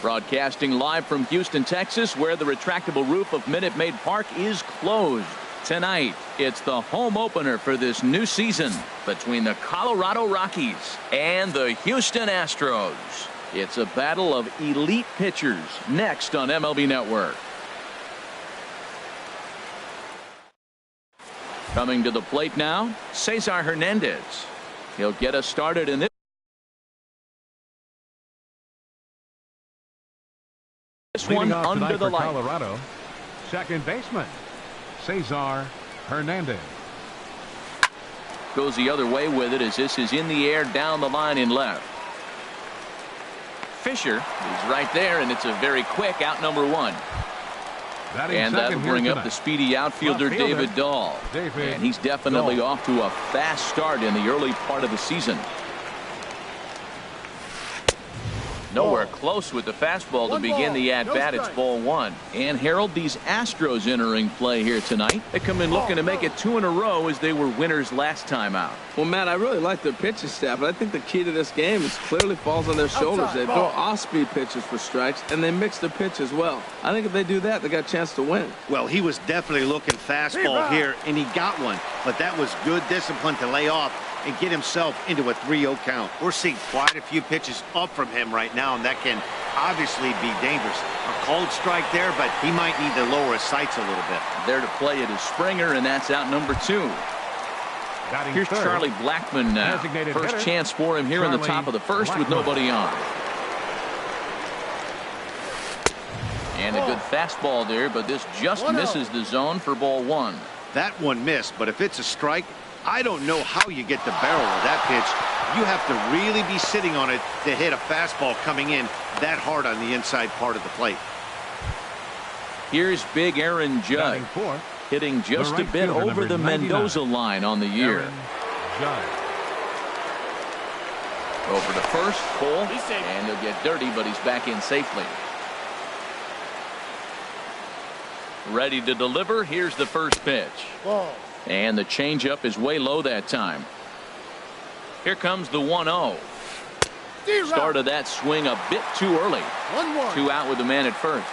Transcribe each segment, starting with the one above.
Broadcasting live from Houston, Texas, where the retractable roof of Minute Maid Park is closed. Tonight, it's the home opener for this new season between the Colorado Rockies and the Houston Astros. It's a battle of elite pitchers next on MLB Network. Coming to the plate now, Cesar Hernandez. He'll get us started in this one under the light. Colorado, second baseman Cesar Hernandez. Goes the other way with it as this is in the air down the line in left. Fisher is right there, and it's a very quick out number one. And that'll bring up the speedy outfielder David Dahl. And he's definitely off to a fast start in the early part of the season. Nowhere close with the fastball to begin the at-bat. It's ball one. And Harold, these Astros entering play here tonight. They come in looking to make it 2 in a row as they were winners last time out. Well, Matt, I really like their pitching staff, but I think the key to this game is clearly falls on their shoulders. They throw off-speed pitches for strikes, and they mix the pitch as well. I think if they do that, they got a chance to win. Well, he was definitely looking fastball here, and he got one. But that was good discipline to lay off and get himself into a 3-0 count. We're seeing quite a few pitches up from him right now, and that can obviously be dangerous. A cold strike there, but he might need to lower his sights a little bit. There to play it is Springer, and that's out number 2. Here's Charlie Blackmon now. First chance for him here in the top of the first with nobody on. And a good fastball there, but this just misses the zone for ball one. That one missed, but if it's a strike, I don't know how you get the barrel of that pitch. You have to really be sitting on it to hit a fastball coming in that hard on the inside part of the plate. Here's big Aaron Judge, hitting just a bit over the Mendoza line on the year. Over to first, Cole, and he'll get dirty, but he's back in safely. Ready to deliver. Here's the first pitch. And the changeup is way low that time. Here comes the 1-0. Started that swing a bit too early. 2 out with the man at first.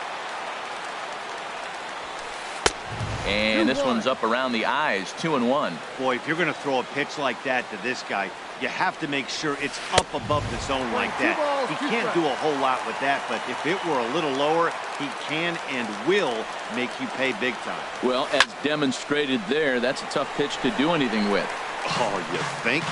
And this one's up around the eyes. 2-1. Boy, if you're going to throw a pitch like that to this guy, you have to make sure it's up above the zone like that. He can't do a whole lot with that, but if it were a little lower, he can and will make you pay big time. Well, as demonstrated there, that's a tough pitch to do anything with. Oh, you think?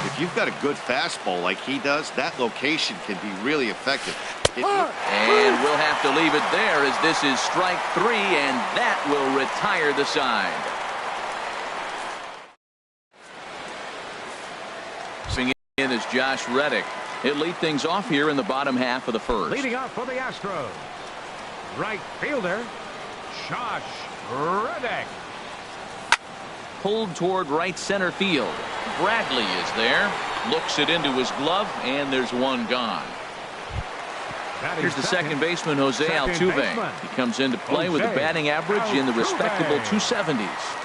If you've got a good fastball like he does, that location can be really effective. And we'll have to leave it there as this is strike 3, and that will retire the side. In is Josh Reddick. He'll lead things off here in the bottom half of the first. Leading off for the Astros, right fielder Josh Reddick. Pulled toward right center field. Bradley is there. Looks it into his glove, and there's one gone. Here's the second baseman, Jose Altuve. He comes into play with a batting average in the respectable 270s.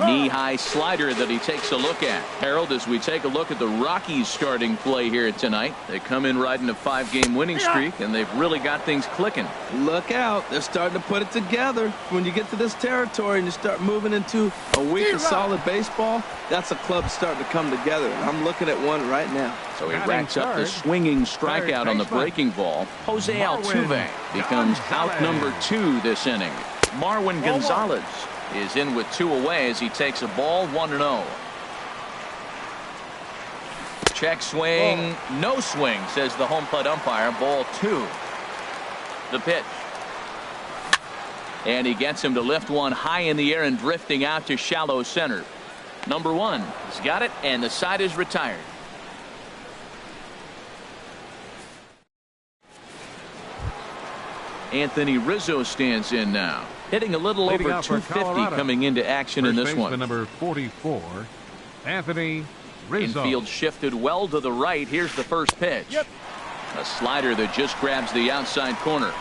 Knee-high slider that he takes a look at. Harold, as we take a look at the Rockies starting play here tonight, they come in riding a 5-game winning streak, and they've really got things clicking. Look out. They're starting to put it together. When you get to this territory and you start moving into a week of solid baseball, that's a club starting to come together. And I'm looking at one right now. So he racks up the swinging strikeout on the breaking ball. Jose Altuve becomes out number 2 this inning. Marwin Gonzalez is in with 2 away as he takes a ball 1-0. Check swing, no swing, says the home plate umpire. Ball 2. The pitch. And he gets him to lift one high in the air and drifting out to shallow center. Number 1 has got it, and the side is retired. Anthony Rizzo stands in now, hitting a little over 250 coming into action in this one. Number 44, Anthony Rizzo. Infield shifted well to the right. Here's the first pitch. A slider that just grabs the outside corner.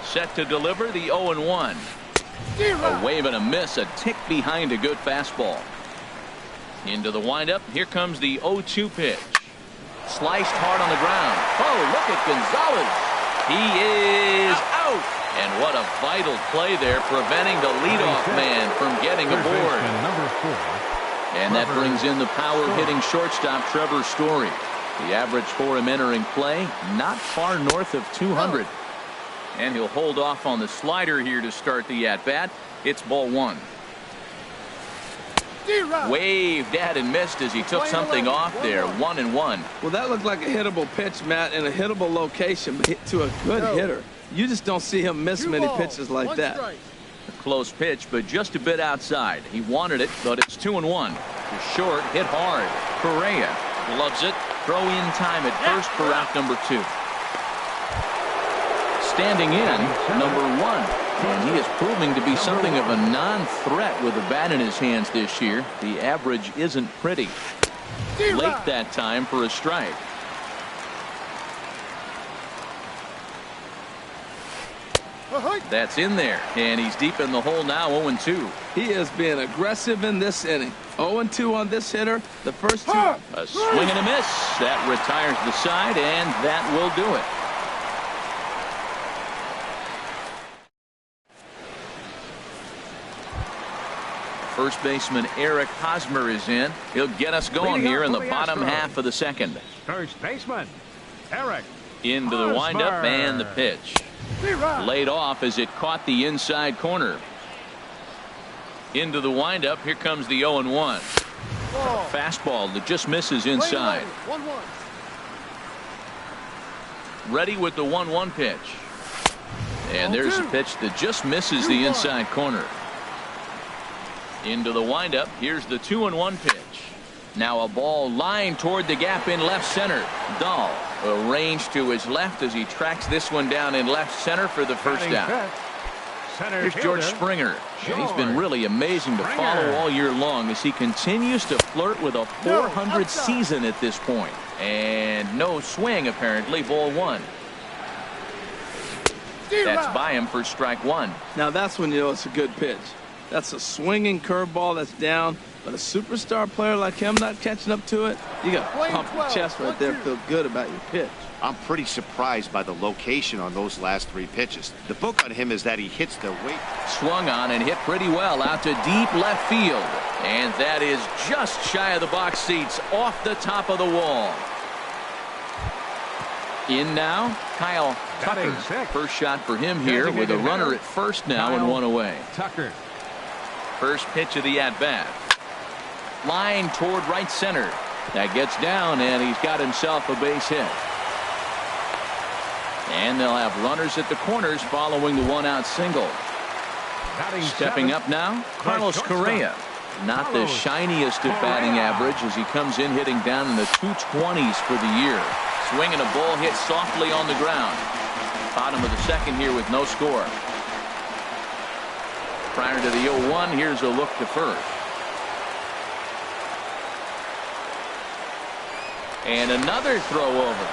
Set to deliver the 0-1. A wave and a miss, a tick behind a good fastball. Into the windup. Here comes the 0-2 pitch. Sliced hard on the ground. Oh, look at Gonzalez. He is out. And what a vital play there, preventing the leadoff man from getting aboard. Number 4. And that brings in the power-hitting shortstop, Trevor Story. The average for him entering play, not far north of 200. And he'll hold off on the slider here to start the at-bat. It's ball 1. Waved at and missed as he took something off there. 1-1. Well, that looked like a hittable pitch, Matt, in a hittable location, but hit to a good hitter. You just don't see him miss many pitches like that. A close pitch, but just a bit outside. He wanted it, but it's 2-1. To short, hit hard. Correa gloves it. Throw in time at first for out number 2. Standing in, number 1. And he is proving to be something of a non-threat with the bat in his hands this year. The average isn't pretty. Late that time for a strike. That's in there. And he's deep in the hole now, 0-2. He is being aggressive in this inning. 0-2 on this hitter. The first 2. A swing and a miss. That retires the side, and that will do it. First baseman Eric Hosmer is in. He'll get us going here in the bottom half of the second. First baseman, Eric. Into the windup and the pitch. Laid off as it caught the inside corner. Into the windup. Here comes the 0-1. Fastball that just misses inside. Ready with the 1-1 pitch. And there's a pitch that just misses the inside corner. Into the windup. Here's the 2-1 pitch. Now a ball lined toward the gap in left center. Dahl arranged to his left as he tracks this one down in left center for the first out. Here's George Springer. And he's been really amazing to follow all year long as he continues to flirt with a .400 season at this point. And no swing apparently. Ball 1. That's by him for strike 1. Now that's when you know it's a good pitch. That's a swinging curveball that's down, but a superstar player like him not catching up to it, you got to pump your chest right there, feel good about your pitch. I'm pretty surprised by the location on those last 3 pitches. The book on him is that he hits the weight. Swung on and hit pretty well out to deep left field. And that is just shy of the box seats, off the top of the wall. In now, Kyle Tucker. First shot for him here with a runner at first now and 1 away. Tucker. First pitch of the at-bat. Line toward right center. That gets down, and he's got himself a base hit. And they'll have runners at the corners following the 1-out single. Stepping up now, Carlos Correa. Not the shiniest of batting average as he comes in hitting down in the 220s for the year. Swinging a ball hit softly on the ground. Bottom of the second here with no score. Prior to the 0-1, here's a look to first. And another throw over.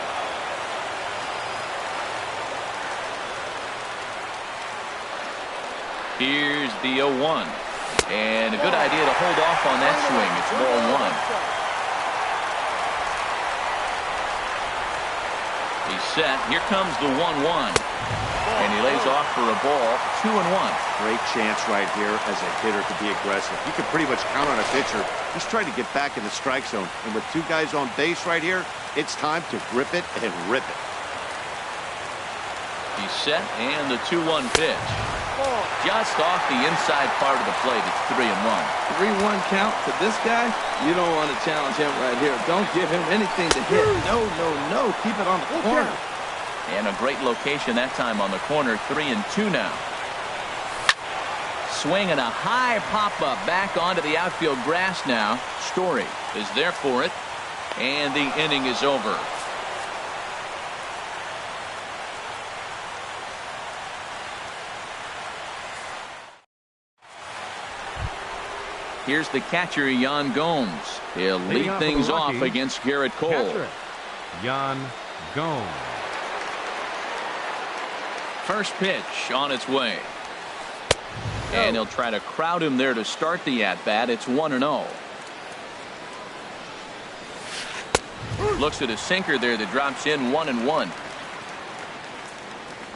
Here's the 0-1. And a good idea to hold off on that swing. It's ball 1. He's set. Here comes the 1-1. And he lays off for a ball. 2-1. Great chance right here as a hitter to be aggressive. You can pretty much count on a pitcher. He's trying to get back in the strike zone. And with 2 guys on base right here, it's time to grip it and rip it. He's set, and the 2-1 pitch. Just off the inside part of the plate. It's 3-1. 3-1 count to this guy. You don't want to challenge him right here. Don't give him anything to hit. No, no, no. Keep it on the corner. And a great location that time on the corner. 3-2 now. Swing and a high pop-up back onto the outfield grass now. Story is there for it. And the inning is over. Here's the catcher, Yan Gomes. He'll lead things off against Garrett Cole. Yan Gomes. First pitch on its way. And he'll try to crowd him there to start the at-bat. It's 1-0. Looks at a sinker there that drops in 1-1.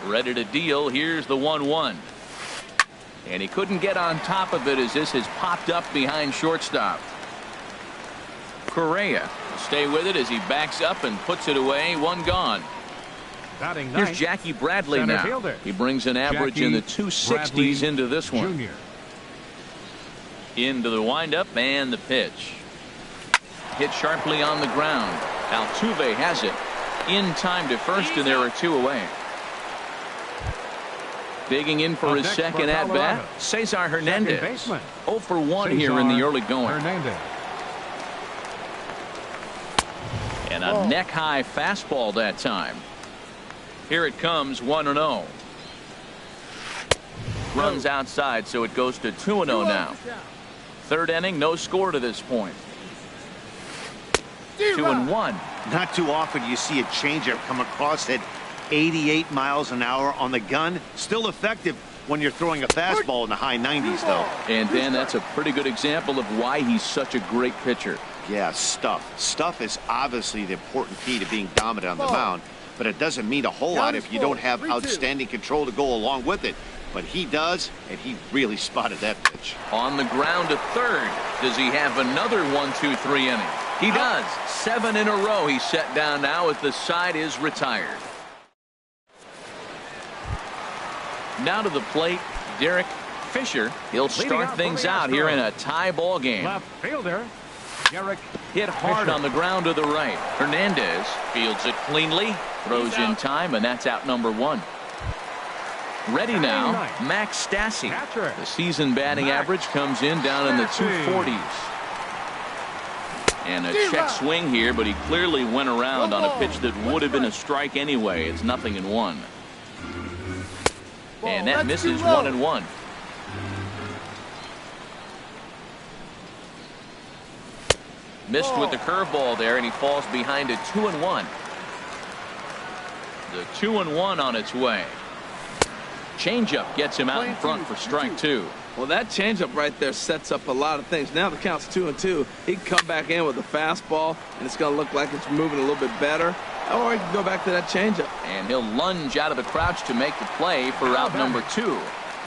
Ready to deal. Here's the 1-1. And he couldn't get on top of it as this has popped up behind shortstop. Correa will stay with it as he backs up and puts it away. One gone. Here's Jackie Bradley now. Fielder. He brings an average in the 260s into this one. Jr. Into the windup and the pitch. Hit sharply on the ground. Altuve has it in time to first, and there are two away. Digging in for his second at-bat, Cesar Hernandez. 0 for 1 here in the early going. Hernandez. And a neck-high fastball that time. Here it comes, 1-0. Runs outside, so it goes to 2-0 now. Third inning, no score to this point. 2-1. Not too often you see a changeup come across at 88 miles an hour on the gun. Still effective when you're throwing a fastball in the high 90s, though. And Dan, that's a pretty good example of why he's such a great pitcher. Yeah, stuff. Stuff is obviously the important key to being dominant on the mound, but it doesn't mean a whole lot if you don't have outstanding control to go along with it. But he does, and he really spotted that pitch. On the ground to third. Does he have another 1-2-3 inning? He does. 7 in a row he's set down now as the side is retired. Now to the plate, Derek Fisher. He'll start things out here in a tie ball game. Left fielder, Derek Hit hard Fisher. on the ground to the right. Hernandez fields it cleanly, throws in time, and that's out number 1. Ready now, Max Stassi. Catcher. The season batting average comes in down in the 240s. And a check swing here, but he clearly went around on a pitch that would have been a strike anyway. It's 0-1. And that misses 1-1. Missed with the curveball there, and he falls behind a 2-1. The 2-1 on its way. Changeup gets him out in front for strike 2. Well, that changeup right there sets up a lot of things. Now the count's 2-2. He can come back in with a fastball, and it's going to look like it's moving a little bit better. Or he can go back to that changeup. And he'll lunge out of the crouch to make the play for out number 2.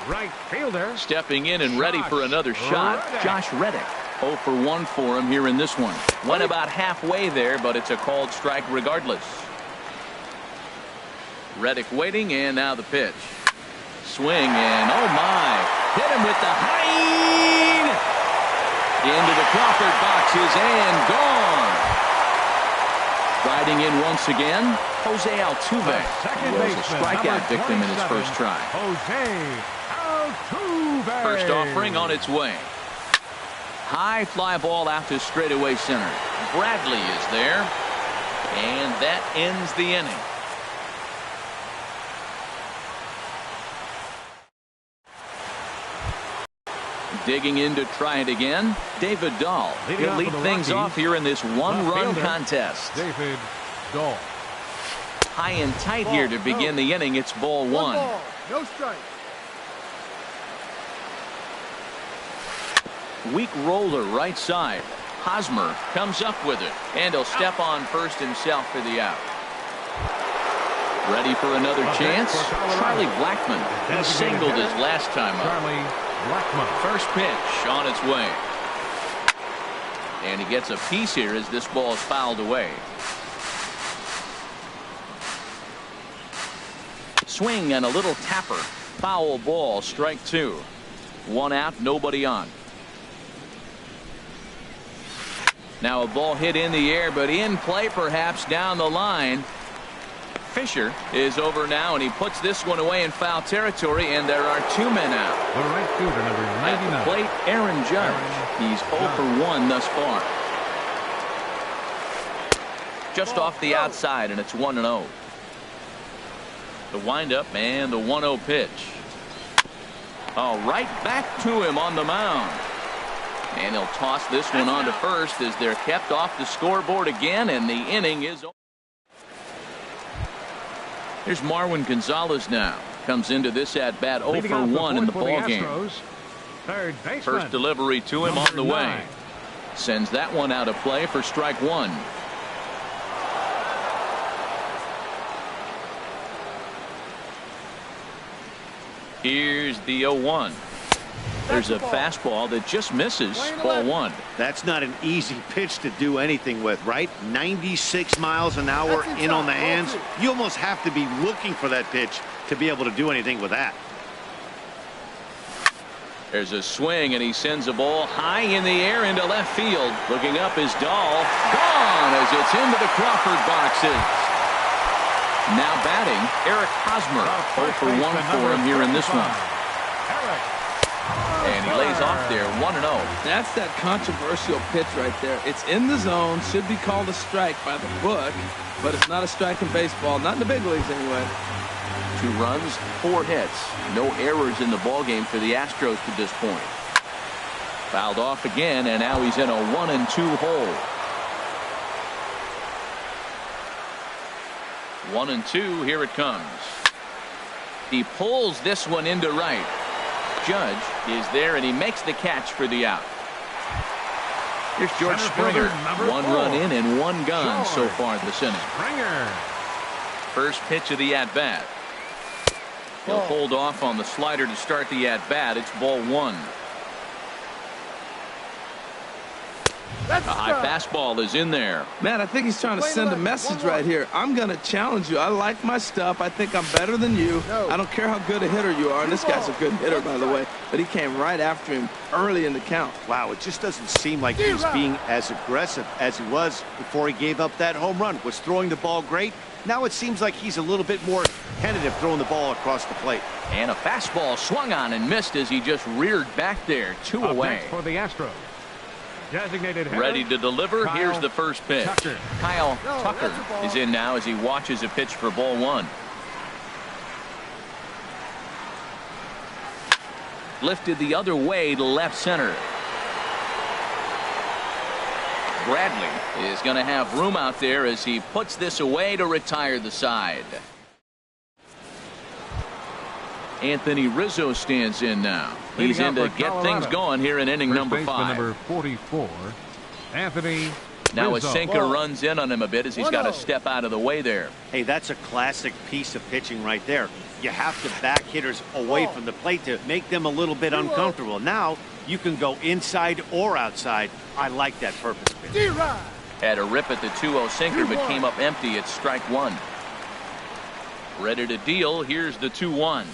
Right fielder. Stepping in and ready for another shot, Josh Reddick. 0 for 1 for him here in this one. Went about halfway there, but it's a called strike regardless. Reddick waiting, and now the pitch. Swing, and oh my, hit him with the hind. Into the Crawford boxes and gone. Riding in once again, Jose Altuve. He was a strikeout victim in his first try. Jose Altuve. First offering on its way. High fly ball out to straightaway center. Bradley is there, and that ends the inning. Digging in to try it again, David Dahl. He'll lead things off here in this one-run contest. David Dahl. High and tight here to begin the inning. It's ball 1. No strike. Weak roller right side. Hosmer comes up with it, and he'll step on first himself for the out. Ready for another chance? Charlie Blackmon. He singled his last time up. Blackmon. First pitch on its way. And he gets a piece here as this ball is fouled away. Swing and a little tapper. Foul ball, strike 2. 1 out, nobody on. Now a ball hit in the air, but in play perhaps down the line. Fisher is over now, and he puts this one away in foul territory, and there are 2 men out. The right fielder, number 99. At the plate, Aaron Judge. He's 0 for 1 thus far. Just off the outside, and it's 1-0. The windup and the 1-0 pitch. Oh, right back to him on the mound. And he'll toss this one on to first as they're kept off the scoreboard again, and the inning is over. Here's Marwin Gonzalez now. Comes into this at-bat 0 for 1 in the ballgame. First delivery to him on the way. Sends that one out of play for strike 1. Here's the 0-1. There's a fastball that just misses. Ball 1. That's not an easy pitch to do anything with, right? 96 miles an hour in on the hands. You almost have to be looking for that pitch to be able to do anything with that. There's a swing, and he sends a ball high in the air into left field. Looking up is Dahl. Gone as it's into the Crawford boxes. Now batting, Eric Hosmer. 0 for 1 for him here in this one. And he lays off there, 1-0. That's that controversial pitch right there. It's in the zone, should be called a strike by the book, but it's not a strike in baseball, not in the big leagues anyway. 2 runs, 4 hits. No errors in the ballgame for the Astros to this point. Fouled off again, and now he's in a 1-2 hole. 1-2, here it comes. He pulls this one into right. Judge is there, and he makes the catch for the out. Here's George Springer. 1 run in and 1 gone so far this inning. Springer. First pitch of the at-bat. He'll hold off on the slider to start the at-bat. It's ball 1. A high fastball is in there. Man, I think he's trying to send a message right here. I'm going to challenge you. I like my stuff. I think I'm better than you. I don't care how good a hitter you are. And this guy's a good hitter, by the way. But he came right after him early in the count. Wow, it just doesn't seem like he's being as aggressive as he was before he gave up that home run. Was throwing the ball great. Now it seems like he's a little bit more tentative throwing the ball across the plate. And a fastball swung on and missed as he just reared back there. 2 away. Next for the Astros. Designated hitter, ready to deliver. Kyle Here's the first pitch. Tucker. Kyle Tucker is in now as he watches a pitch for ball 1. Lifted the other way to left center. Bradley is going to have room out there as he puts this away to retire the side. Anthony Rizzo stands in now. He's in to get things going here in inning number 5. Number 44, Anthony Now Rizzo. a sinker runs in on him a bit as he's got to step out of the way there. Hey, that's a classic piece of pitching right there. You have to back hitters away from the plate to make them a little bit uncomfortable. Now you can go inside or outside. I like that purpose pitch. Had a rip at the 2-0 sinker but came up empty. It's strike 1. Ready to deal. Here's the 2-1.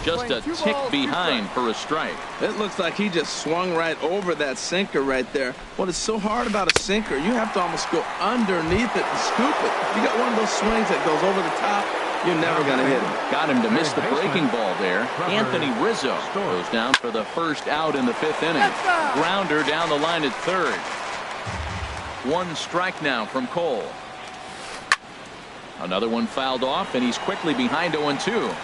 Just a tick behind for a strike. It looks like he just swung right over that sinker right there. What is so hard about a sinker, you have to almost go underneath it and scoop it. If you got one of those swings that goes over the top, you're never going to hit him. Got him to miss the breaking ball there. Anthony Rizzo goes down for the first out in the 5th inning. Grounder down the line at third. 1 strike now from Cole. Another one fouled off, and he's quickly behind 0-2.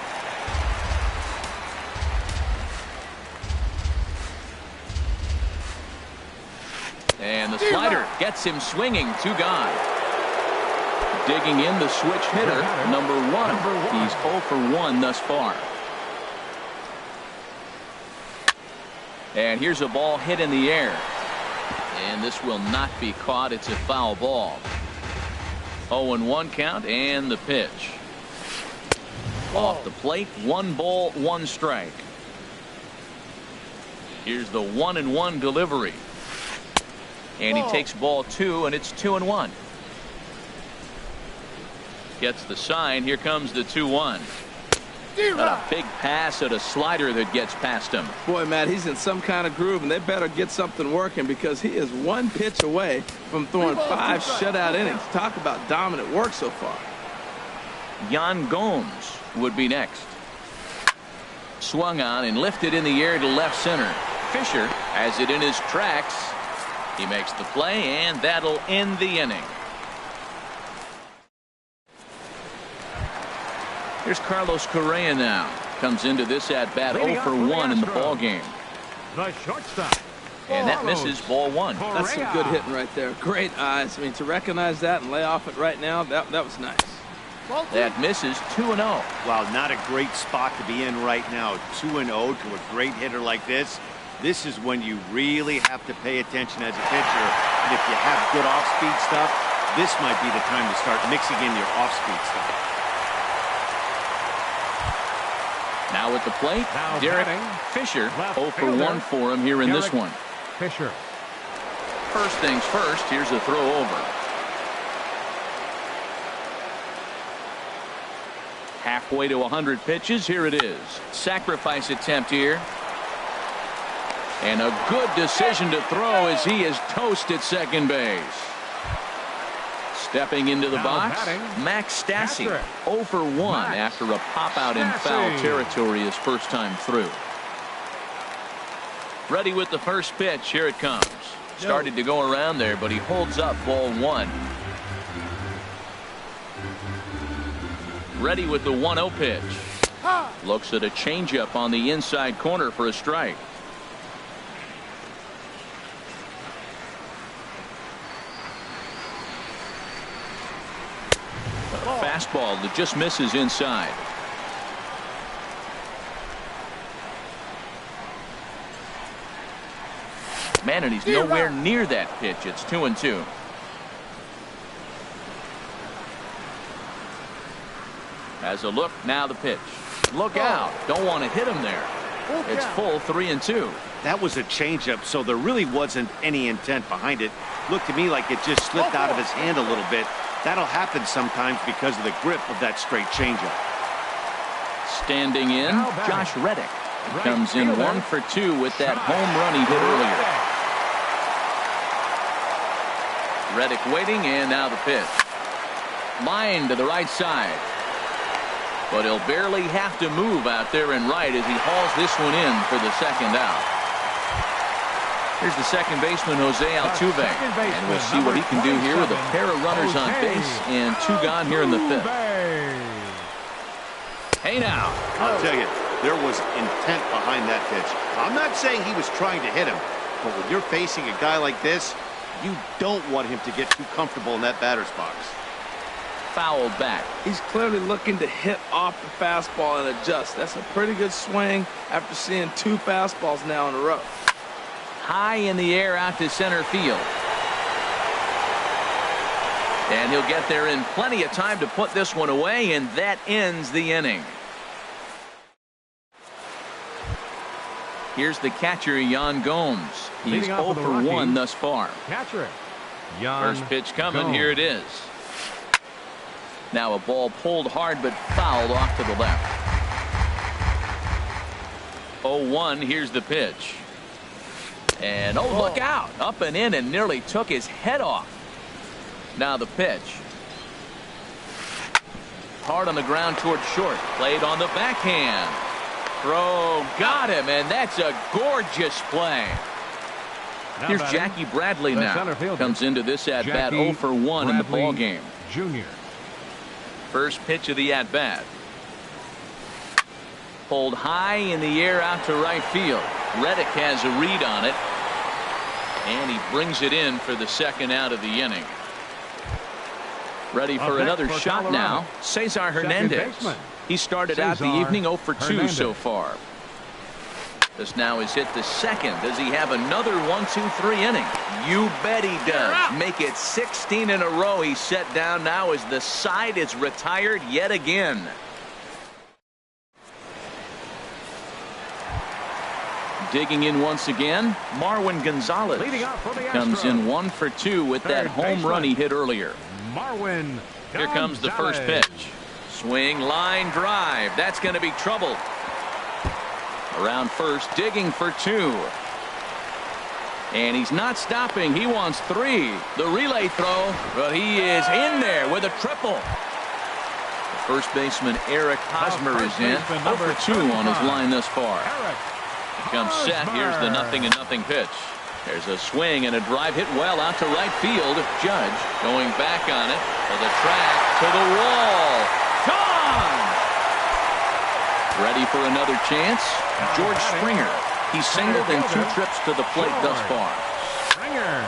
And the slider gets him swinging. 2 gone. Digging in the switch hitter, number 1. He's 0 for 1 thus far. And here's a ball hit in the air. And this will not be caught. It's a foul ball. 0-1 count and the pitch. Off the plate, 1 ball, 1 strike. Here's the 1-1 delivery. And he takes ball 2, and it's 2-1. Gets the sign. Here comes the 2-1. A big pass at a slider that gets past him. Boy, Matt, he's in some kind of groove, and they better get something working because he is 1 pitch away from throwing 5 shutout innings. Talk about dominant work so far. Yan Gomes would be next. Swung on and lifted in the air to left center. Fisher has it in his tracks. He makes the play, and that'll end the inning. Here's Carlos Correa now. Comes into this at-bat 0 for 1 in the ball game. The shortstop. And that misses ball 1. That's some good hitting right there. Great eyes. I mean, to recognize that and lay off it right now, that was nice. That misses 2-0. Wow, not a great spot to be in right now. 2-0 to a great hitter like this. This is when you really have to pay attention as a pitcher. And if you have good off-speed stuff, this might be the time to start mixing in your off-speed stuff. Now at the plate, Now Derek batting, Fisher. left 0 for fielder, 1 for him here in this Derek one. Fisher. First things first, here's a throw over. Halfway to 100 pitches, here it is. Sacrifice attempt here. And a good decision to throw as he is toast at second base. Stepping into the Now box, batting, Max Stassi. catcher, 0 for 1 Max after a pop out in foul Stassi. territory his first time through. Ready with the first pitch. Here it comes. Started to go around there, but he holds up ball 1. Ready with the 1-0 pitch. Looks at a changeup on the inside corner for a strike. A fastball that just misses inside. Man, and he's nowhere near that pitch. It's 2-2. Has a look. Now the pitch. Look out. Don't want to hit him there. It's full 3-2. That was a changeup, so there really wasn't any intent behind it. Looked to me like it just slipped out of his hand a little bit. That'll happen sometimes because of the grip of that straight changeup. Standing in, Josh Reddick. Comes in 1 for 2 with that home run he hit earlier. Reddick waiting, and now the pitch. Line to the right side. But he'll barely have to move out there in right as he hauls this one in for the second out. Here's the second baseman, Jose Altuve. And we'll see what he can do here with a pair of runners on base and 2 gone here in the 5th. Hey now. I'll tell you, there was intent behind that pitch. I'm not saying he was trying to hit him, but when you're facing a guy like this, you don't want him to get too comfortable in that batter's box. Fouled back. He's clearly looking to hit off the fastball and adjust. That's a pretty good swing after seeing 2 fastballs now in a row. High in the air out to center field. And he'll get there in plenty of time to put this one away, and that ends the inning. Here's the catcher, Yan Gomes. He's 0 for 1 thus far. Catcher, First pitch coming. Here it is. Now a ball pulled hard but fouled off to the left. 0-1. Here's the pitch. And oh, look out. Up and in and nearly took his head off. Now the pitch. Hard on the ground toward short. Played on the backhand. Throw got him, and that's a gorgeous play. Here's Jackie Bradley now. Comes into this at-bat 0 for 1 in the ball game. Junior. First pitch of the at-bat. Pulled high in the air out to right field. Reddick has a read on it. And he brings it in for the second out of the inning. Ready for another shot now. Cesar Hernandez. He started out the evening 0 for 2 so far. This now is hit the second. Does he have another 1-2-3 inning? You bet he does. Make it 16 in a row. He's set down now as the side is retired yet again. Digging in once again, Marwin Gonzalez comes in 1 for 2 with that home run he hit earlier. Marwin. Here comes the first pitch. Swing, line drive. That's going to be trouble. Around first, digging for 2. And he's not stopping. He wants 3. The relay throw, but he is in there with a triple. The first baseman, Eric Hosmer, is in. 0 for 2 on his line thus far. Here comes set. Here's the 0-0 pitch. There's a swing and a drive hit well out to right field. Judge going back on it for the track to the wall. Gone! Ready for another chance? George Springer. He's singled in 2 trips to the plate thus far. Springer.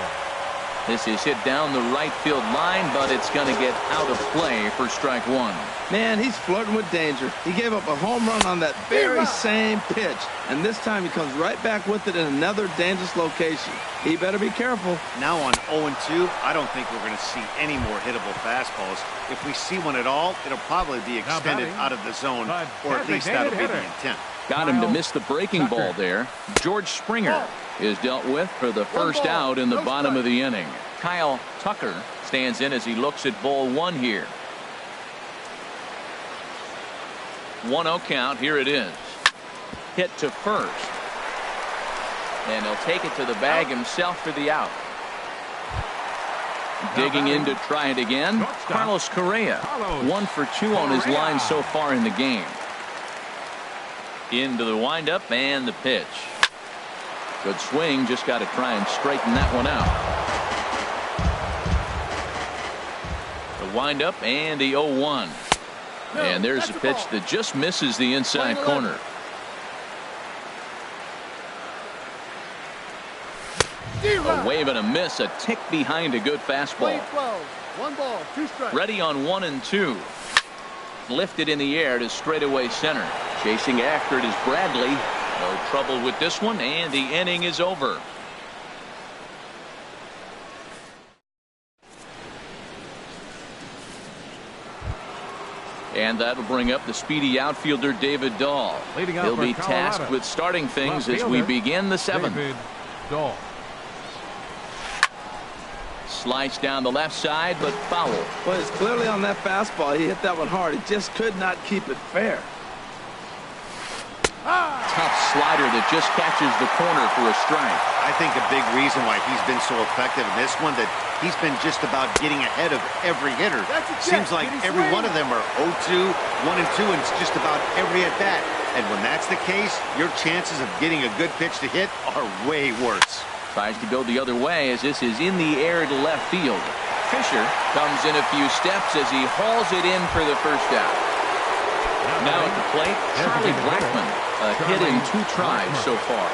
This is hit down the right field line, but it's going to get out of play for strike one. Man, he's flirting with danger. He gave up a home run on that very same pitch, and this time he comes right back with it in another dangerous location. He better be careful. Now on 0-2, I don't think we're going to see any more hittable fastballs. If we see one at all, it'll probably be extended out of the zone, or at least that'll be the intent. Got him to miss the breaking ball there. George Springer is dealt with for the first out in the bottom of the inning. Kyle Tucker stands in as he looks at ball one here. 1-0 count. Here it is. Hit to first. And he'll take it to the bag himself for the out. Digging in to try it again. Carlos Correa. 1 for 2 on his line so far in the game. Into the windup and the pitch. Good swing. Just got to try and straighten that one out. The windup and the 0-1. And there's a pitch that just misses the inside corner. A wave and a miss, a tick behind a good fastball. 1 ball, 2 strikes. Ready on 1 and 2. Lifted in the air to straightaway center. Chasing after it is Bradley. No trouble with this one, and the inning is over. And that'll bring up the speedy outfielder David Dahl. He'll be tasked with starting things as we begin the 7th. David Dahl. Slice down the left side, but foul. Well, it's clearly on that fastball. He hit that one hard. He just could not keep it fair. Tough slider that just catches the corner for a strike. I think a big reason why he's been so effective in this one, that he's been just about getting ahead of every hitter. Seems like every one of them are 0-2, 1 and 2, and it's just about every at bat. And when that's the case, your chances of getting a good pitch to hit are way worse. Tries to go the other way as this is in the air to left field. Fisher comes in a few steps as he hauls it in for the first out. Now at the plate, Charlie Blackmon, a hit in 2 tries so far.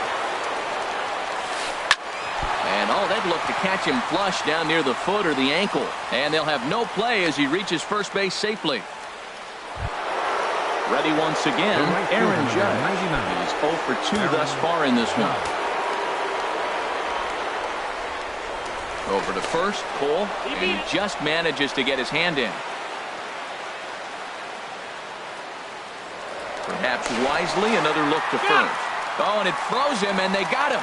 And they'd look to catch him flush down near the foot or the ankle. And they'll have no play as he reaches first base safely. Ready once again, Aaron Judge. He's 0 for 2 thus far in this one. Over to first, Cole, and he just manages to get his hand in. Perhaps wisely, another look to first. Oh, and it throws him, and they got him.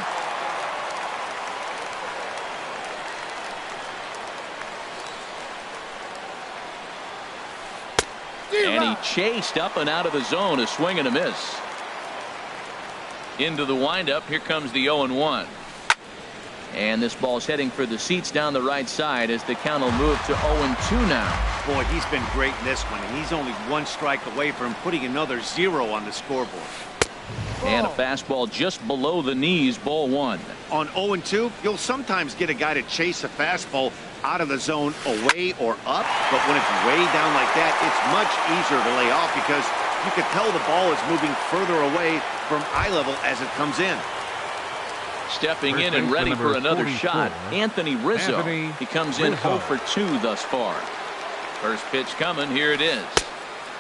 And he chased up and out of the zone, a swing and a miss. Into the windup, here comes the 0-1. And this ball's heading for the seats down the right side as the count will move to 0-2 now. Boy, he's been great in this one, and he's only 1 strike away from putting another 0 on the scoreboard. And a fastball just below the knees, ball 1. On 0-2, you'll sometimes get a guy to chase a fastball out of the zone away or up, but when it's way down like that, it's much easier to lay off because you can tell the ball is moving further away from eye level as it comes in. Stepping in and ready for another shot, Anthony Rizzo. He comes in 0 for 2 thus far. First pitch coming, here it is.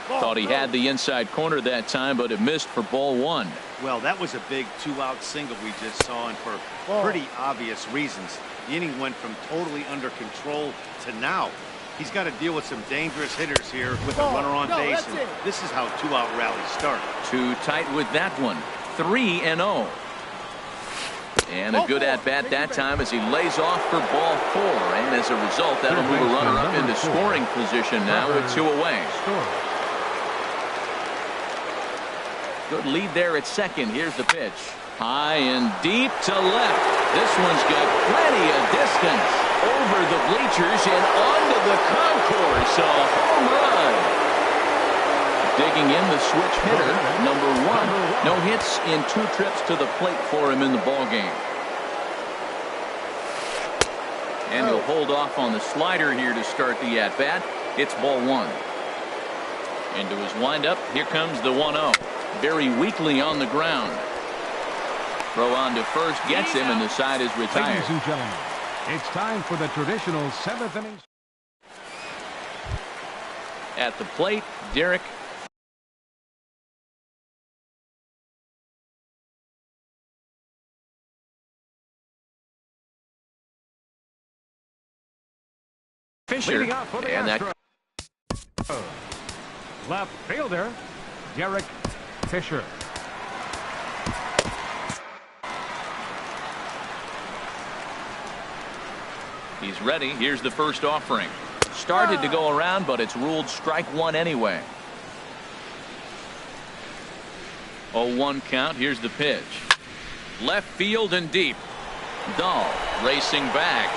Thought he had the inside corner that time, but it missed for ball 1. Well, that was a big 2-out single we just saw, and for pretty obvious reasons. The inning went from totally under control to now. He's got to deal with some dangerous hitters here with a runner on base, and this is how 2-out rallies start. Too tight with that one. 3-0. And a good at-bat that time as he lays off for ball 4. And as a result, that'll move a runner up into scoring position now with 2 away. Good lead there at second. Here's the pitch. High and deep to left. This one's got plenty of distance. Over the bleachers and onto the concourse. A home run. Digging in, the switch hitter, number 1. No hits in 2 trips to the plate for him in the ballgame. And he'll hold off on the slider here to start the at-bat. It's ball 1. Into his windup, here comes the 1-0. Very weakly on the ground. Throw on to first gets him, and the side is retired. Ladies and gentlemen, It's time for the traditional 7th inning. At the plate, Derek Fisher. Leading off for the And that Astros. Left fielder, Derek Fisher. he's ready. Here's the first offering. Started to go around, but it's ruled strike one anyway. 0-1 count. Here's the pitch. Left field and deep. Dahl racing back.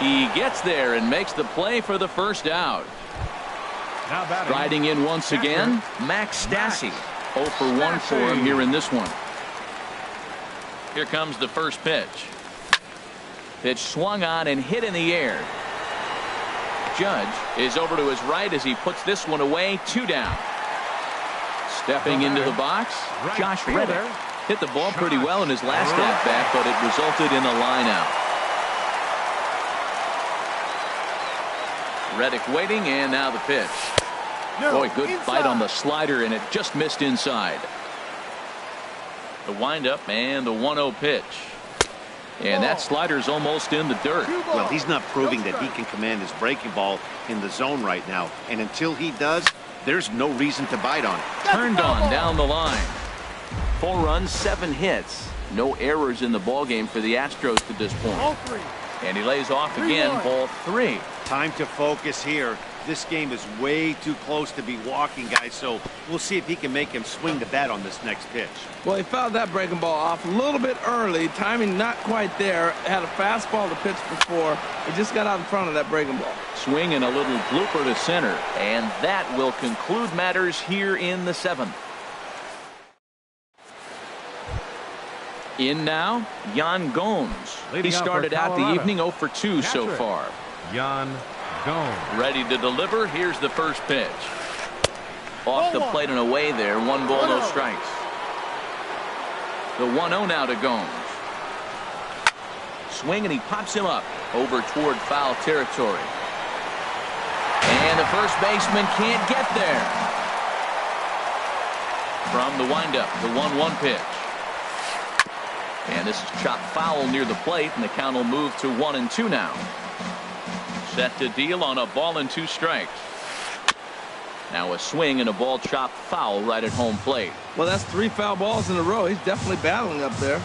He gets there and makes the play for the first out. Now batting. Riding in once again, Max Stassi. 0 for 1 for him here in this one. Here comes the first pitch. Pitch swung on and hit in the air. Judge is over to his right as he puts this one away. 2 down. Stepping into the box, Right Josh fielder. Reddick. Hit the ball pretty well in his last at bat, but it resulted in a line out. Reddick waiting, and now the pitch. Boy, good bite on the slider, and it just missed inside. The windup and the 1-0 pitch. And that slider's almost in the dirt. Well, he's not proving that he can command his breaking ball in the zone right now. And until he does, there's no reason to bite on it. Turned on down the line. 4 runs, 7 hits. No errors in the ballgame for the Astros to this point. Ball 3. And he lays off again, ball 3. Time to focus here. This game is way too close to be walking, guys, so we'll see if he can make him swing the bat on this next pitch. Well, he fouled that breaking ball off a little bit early. Timing not quite there. Had a fastball to pitch before. He just got out in front of that breaking ball. Swing and a little blooper to center. And that will conclude matters here in the 7th. In now, Yan Gomes. He Leading off for started out the Colorado. evening 0 for 2 so Catcher. far. Yan Gomes. Ready to deliver. Here's the first pitch. Off the plate and away there. 1 ball, no strikes. The 1-0 now to Gomes. Swing and he pops him up over toward foul territory. And the first baseman can't get there. From the windup, the 1-1 pitch. And this is chopped foul near the plate, and the count will move to 1-2 now. Set to deal on a ball and 2 strikes. Now a swing and a ball chopped foul right at home plate. Well, that's 3 foul balls in a row. He's definitely battling up there.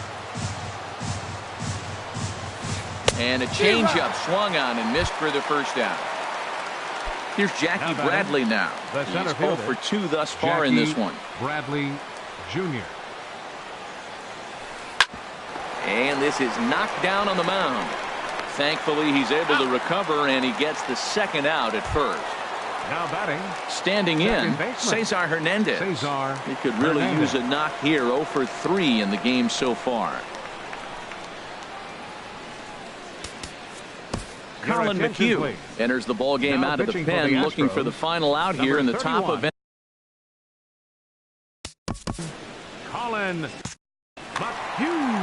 And a changeup swung on and missed for the first down. Here's Jackie Now batting, Bradley now. the He's center 0 fielder, for 2 thus far in this Jackie one. Bradley Jr. And this is knocked down on the mound. Thankfully, he's able to recover, and he gets the second out at first. Now batting, Standing in, second baseman, Cesar Hernandez. Cesar He could really Hernandez. use a knock here. 0 for 3 in the game so far. Your Colin attention, McHugh please. enters the ball game Now out of the pitching for pen, the looking for the Astros, final out here in the top of number Colin McHugh.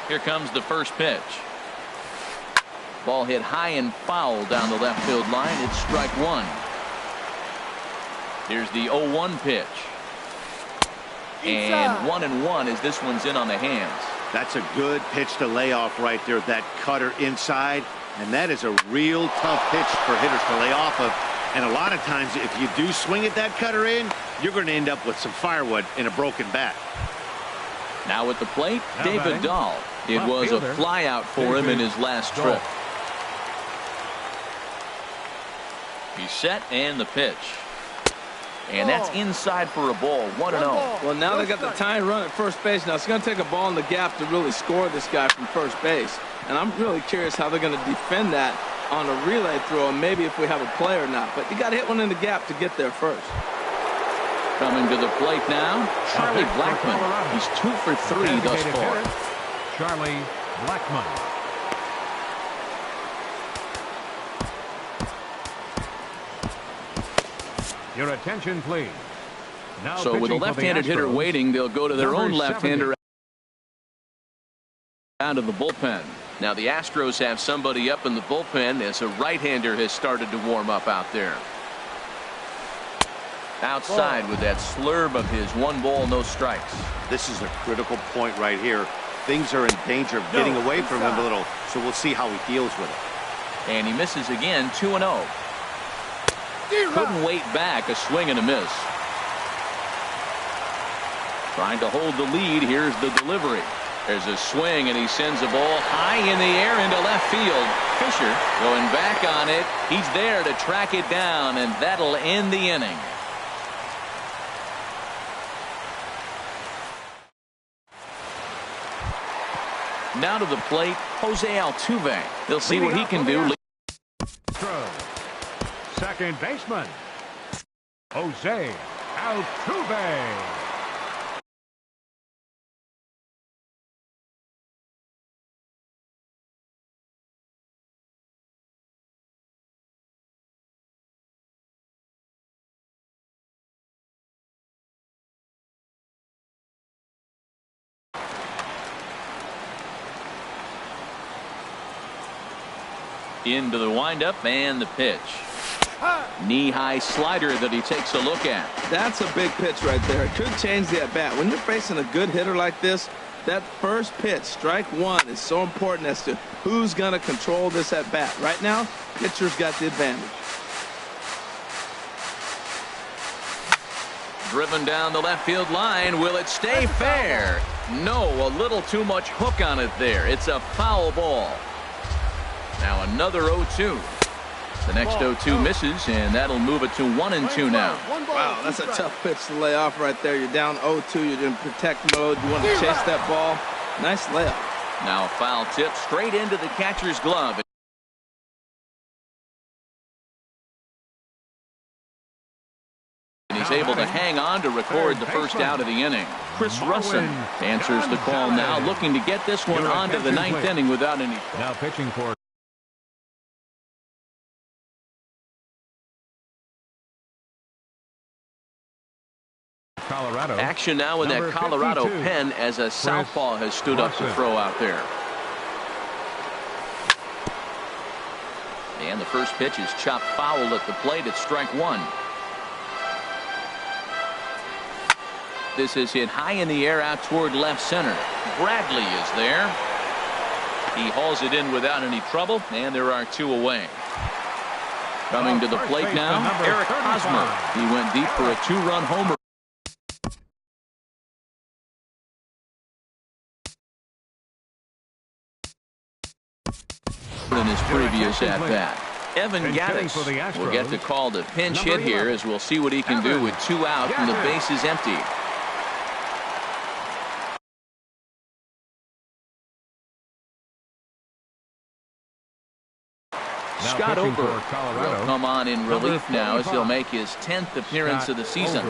Here comes the first pitch. Ball hit high and foul down the left field line. It's strike 1. Here's the 0-1 pitch. And 1-1 as this one's in on the hands. That's a good pitch to lay off right there. That cutter inside. And that is a real tough pitch for hitters to lay off of. And a lot of times, if you do swing at that cutter in, you're going to end up with some firewood in a broken bat. Now at the plate, Now David batting, Dahl. It left was a fielder, fly out for him in his last Dahl. trip. He's set and the pitch. And that's inside for a ball. 1-0. Well, now they got the tying run at first base. Now it's going to take a ball in the gap to really score this guy from first base. And I'm really curious how they're going to defend that on a relay throw, and maybe if we have a play or not. But you got to hit one in the gap to get there first. Coming to the plate now, Charlie Up next for Blackmon. Colorado. He's 2 for 3 thus Designated far. hitter, Charlie Blackmon. Your attention, please. Now So with a pitching for the left-handed hitter Astros, waiting, they'll go to their number own left-hander 70. out of the bullpen. Now the Astros have somebody up in the bullpen as a right-hander has started to warm up out there. Outside with that slurve of his, 1 ball, no strikes. This is a critical point right here. Things are in danger of getting away from him a little, so we'll see how he deals with it. And he misses again, 2-0. Couldn't wait back, a swing and a miss. Trying to hold the lead, here's the delivery. There's a swing, and he sends a ball high in the air into left field. Fisher going back on it. He's there to track it down, and that'll end the inning. Now to the plate, Jose Altuve. They'll see what he can do. Second baseman, Jose Altuve. Into the windup and the pitch. Knee-high slider that he takes a look at. That's a big pitch right there. It could change the at-bat. When you're facing a good hitter like this, that first pitch, strike 1, is so important as to who's going to control this at-bat. Right now, pitcher's got the advantage. Driven down the left field line. Will it stay fair? No, a little too much hook on it there. It's a foul ball. Now another 0-2. The next 0-2 misses, and that'll move it to 1-2 now. Wow, that's a tough pitch to lay off right there. You're down 0-2. You're in protect mode. You want to chase that ball. Nice layup. Now a foul tip straight into the catcher's glove. And he's able to hang on to record the first out of the inning. Chris Russin answers the call now, looking to get this one onto the 9th inning without any. Now pitching for Colorado. Action now in that Colorado 52, pen as a southpaw has stood up to throw out there. And the first pitch is chopped foul at the plate. It's strike 1. This is hit high in the air out toward left center. Bradley is there. He hauls it in without any trouble, and there are 2 away. Coming to the plate now, Eric Hosmer. He went deep for a 2-run homer in his previous at-bat. Evan Gattis will get the call to pinch hit here, as we'll see what he can do with 2 out and the base is empty. Scott Ober will come on in relief now as he'll make his 10th appearance of the season.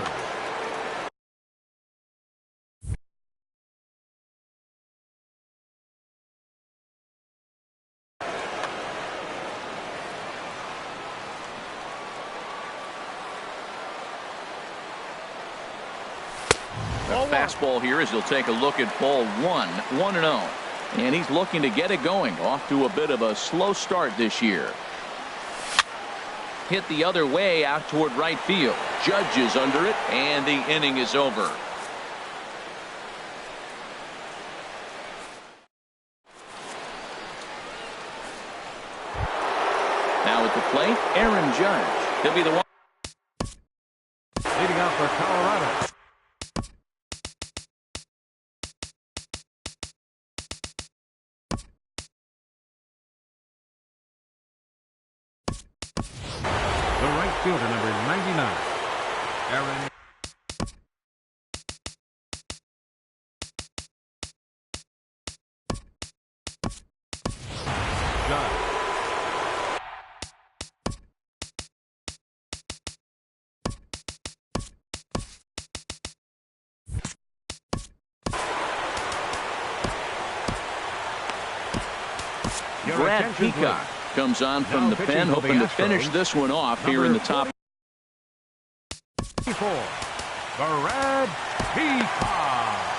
Fastball here as he'll take a look at ball 1, 1-0. And he's looking to get it going. Off to a bit of a slow start this year. Hit the other way out toward right field. Judge is under it, and the inning is over. Now at the plate, Aaron Judge. He'll be the one leading off for Colorado. Fielder number 99, Aaron. Brad Peacock comes on from the pen, hoping to finish this one off here in the top. The Red Peacock.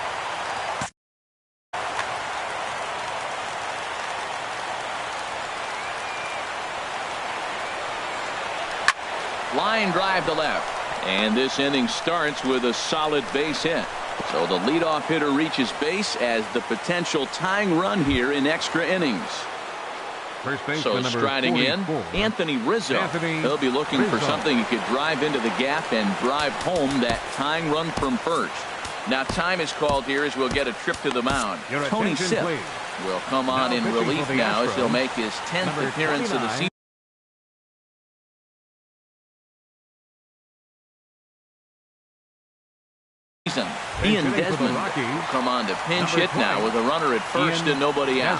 Line drive to left. And this inning starts with a solid base hit. So the leadoff hitter reaches base as the potential tying run here in extra innings. So striding in, Anthony Rizzo. He'll be looking for something he could drive into the gap and drive home that tying run from first. Now time is called here as we'll get a trip to the mound. Tony Sipp will come on in relief now as he'll make his 10th appearance of the season. Ian Desmond will come on to pinch hit now with a runner at first and nobody out.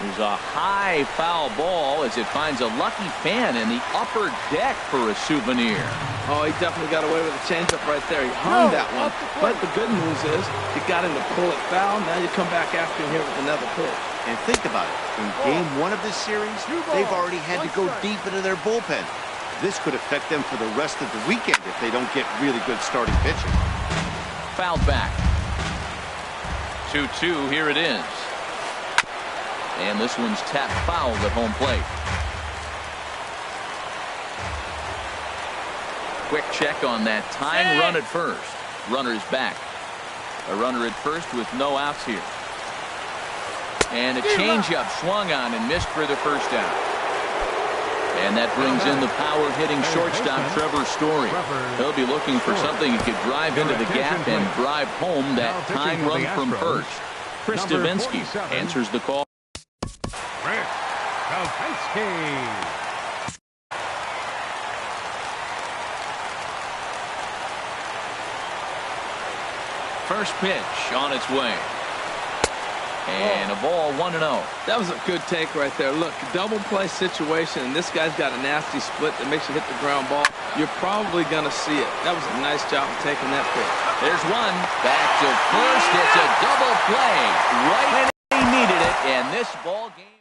There's a high foul ball as it finds a lucky fan in the upper deck for a souvenir. Oh, he definitely got away with a changeup right there. He hung that one. But the good news is he got him to pull it foul. Now you come back after him here with another pitch. And think about it. In game one of this series, they've already had to go deep into their bullpen. This could affect them for the rest of the weekend if they don't get really good starting pitching. Fouled back. 2-2, here it is. And this one's tapped foul at home plate. Quick check on that tying run at first. Runner's back. A runner at first with no outs here. And a changeup swung on and missed for the first out. And that brings in the power-hitting shortstop Trevor Story. He'll be looking for something he could drive into the gap and drive home that tying run from first. Chris Davinsky answers the call. First pitch on its way. And a ball 1-0. That was a good take right there. Look, double play situation, and this guy's got a nasty split that makes you hit the ground ball. You're probably going to see it. That was a nice job of taking that pitch. There's one. Back to first. It's a double play right when he needed it. And this ball game.